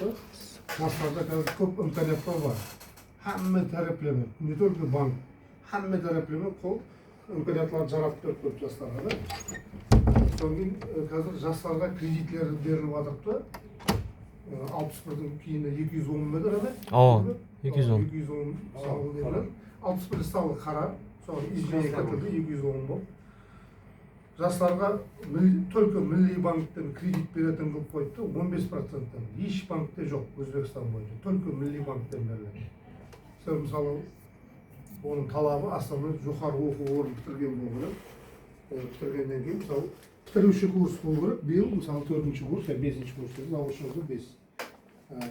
болыпты. Жастарда қазір көп имканияттар бар. Hamma taraflama, не только банк, hamma taraflama қол imkaniyatlарды жаратып беріп көп жастарға да. Содан кейін қазір жастарға кредитлер беріліп жатырды. 61-дің кейінгі 210 метр еді. 210. 210 салғы беріледі. 61 салғы қара, соған ижбейе кәтілді 210 бол. Жастарға только Milli банктен кредит беретін қылып қойды, 15%-тен. Еш банкте жоқ Өзбекстан бойынша, только Milli банктен беріледі. Сен мысалы, оның талабы основной жоғары оқу орнын бітірген болу керек. Бітіргеннен кейін, мысалы, бітіруші курс болу керек, биыл, мысалы, 4-ші курс, 5-ші курс деді, ауызшылығы 5.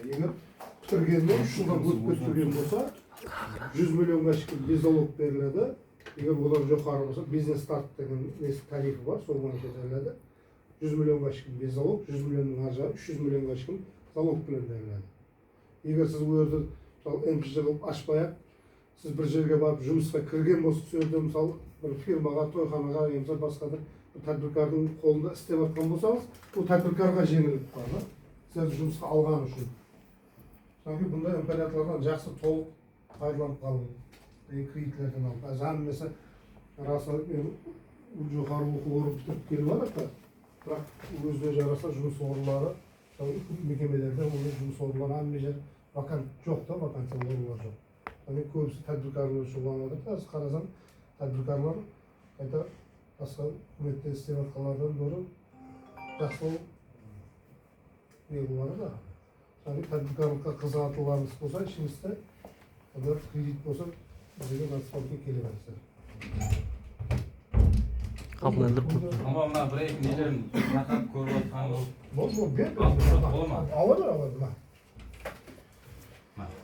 Егер бітіргеннен 3 жылдан өтіп кетірген болса, 100 миллионға шыққан безалог беріледі. Егер олар жоғары болса, бизнес старт деген тарифі бар, сол бойынша беріледі. 100 миллионға шыққан безалог, 100 миллионның аржағы 300 миллионға шыққан залог білен беріледі. Егер сіз өрді МПЖ қылып ашпай-ақ, сіз бір жерге барып жұмысқа кірген болса, сөзді мысалы бір фирмаға, тойханаға, емсі басқа да тәдбіркардың қолында істеп жатқан болсаңыз, бұл тәдбіркарға жеңілдік бар да, сіздерді жұмысқа алған үшін. Содан бұндай имканиятлардан жақсы толық пайдаланып қалу, кредитлерден алып. Жаңылмаса, расы мен жоғары оқу орнын бітіріп келіп жатыр, бірақ өзіне жараса жұмыс орындары, мекемелерде жұмыс орындары әмме жер вакант жоқ та, вакансия орындар жоқ. Көбісі тәдбіркарлар шұғыланып жатыр. Аз қарасам, тәдбіркарлар қайта басқа үкіметте істеп жатқандардан гөрі жақсы не болады да. Тәдбіркарлыққа қызығатуларыңыз болса, ішіңізде кредит болса, бізге Нацбанкке келе беріңіздер. Қабылдандырып тұр. Ama mına bir nelerin rahat көріп отқан ол. Бол, бер. Бола ма? Алады.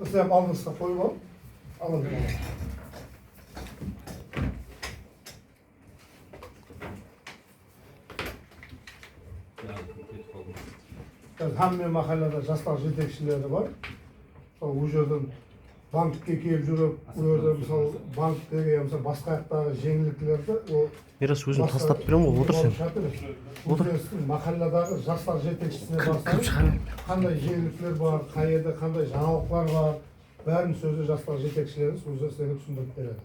Сіз алдыңызға қойып алып, алады. Hamma mahallada жастар жетекшілері бар. Ол жерден банкке келіп жүріп, ол жерде мысалы банктегі, мысалы басқа жақтағы жеңілдіктерді Мирас өзім тастап беремін ғой, отыр сен. Өзбекстің махалладағы жастар жетекшісіне барсаңыз, қандай жеңілдіктер бар, қай жерде қандай жаңалықтар бар, бәрін сөзі жастар жетекшілері сөзі сізге түсіндіріп береді.